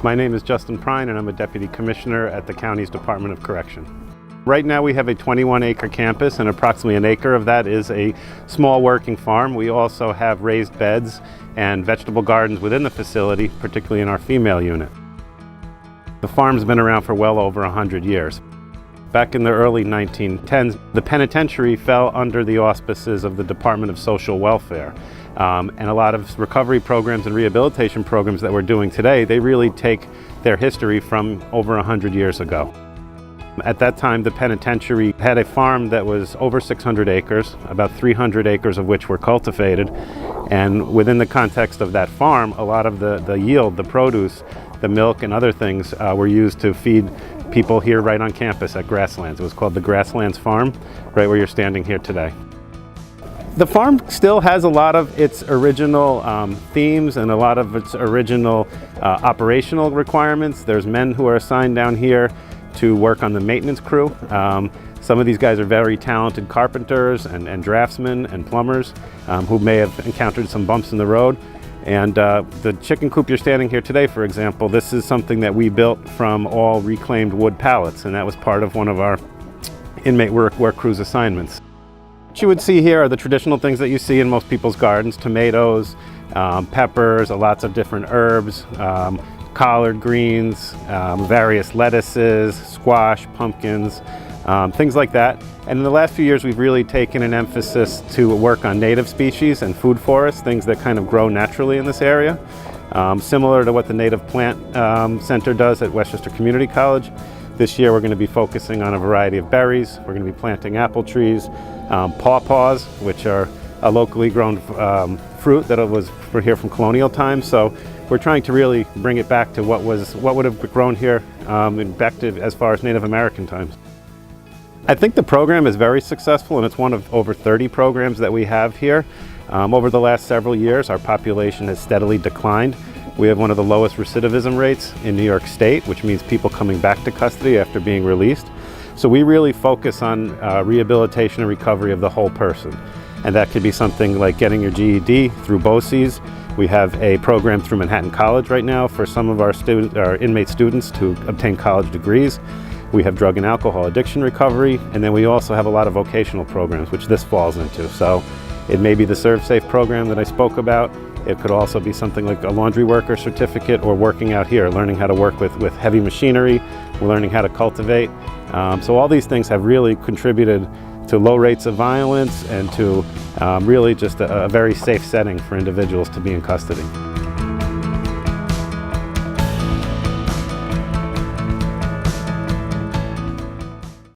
My name is Justin Prine and I'm a Deputy Commissioner at the county's Department of Correction. Right now we have a 21-acre campus and approximately an acre of that is a small working farm. We also have raised beds and vegetable gardens within the facility, particularly in our female unit. The farm's been around for well over 100 years. Back in the early 1910s, the penitentiary fell under the auspices of the Department of Social Welfare. And a lot of recovery programs and rehabilitation programs that we're doing today, they really take their history from over 100 years ago. At that time, the penitentiary had a farm that was over 600 acres, about 300 acres of which were cultivated. And within the context of that farm, a lot of the yield, the produce, the milk and other things were used to feed people here right on campus at Grasslands. It was called the Grasslands Farm, right where you're standing here today. The farm still has a lot of its original themes and a lot of its original operational requirements. There's men who are assigned down here to work on the maintenance crew. Some of these guys are very talented carpenters and draftsmen and plumbers who may have encountered some bumps in the road. And the chicken coop you're standing here today, for example, this is something that we built from all reclaimed wood pallets, and that was part of one of our inmate work crews assignments. What you would see here are the traditional things that you see in most people's gardens: tomatoes, peppers, lots of different herbs, collard greens, various lettuces, squash, pumpkins, things like that. And in the last few years, we've really taken an emphasis to work on native species and food forests, things that kind of grow naturally in this area. Similar to what the Native Plant Center does at Westchester Community College. This year we're going to be focusing on a variety of berries. We're going to be planting apple trees, pawpaws, which are a locally grown fruit that was here from colonial times. So we're trying to really bring it back to what would have grown here back to as far as Native American times. I think the program is very successful, and it's one of over 30 programs that we have here. Over the last several years, our population has steadily declined. We have one of the lowest recidivism rates in New York State, which means people coming back to custody after being released. So we really focus on rehabilitation and recovery of the whole person. And that could be something like getting your GED through BOCES. We have a program through Manhattan College right now for some of our inmate students to obtain college degrees. We have drug and alcohol addiction recovery, and then we also have a lot of vocational programs, which this falls into. So it may be the Serve Safe program that I spoke about. It could also be something like a laundry worker certificate, or working out here, learning how to work with heavy machinery, learning how to cultivate. So all these things have really contributed to low rates of violence and to really just a very safe setting for individuals to be in custody.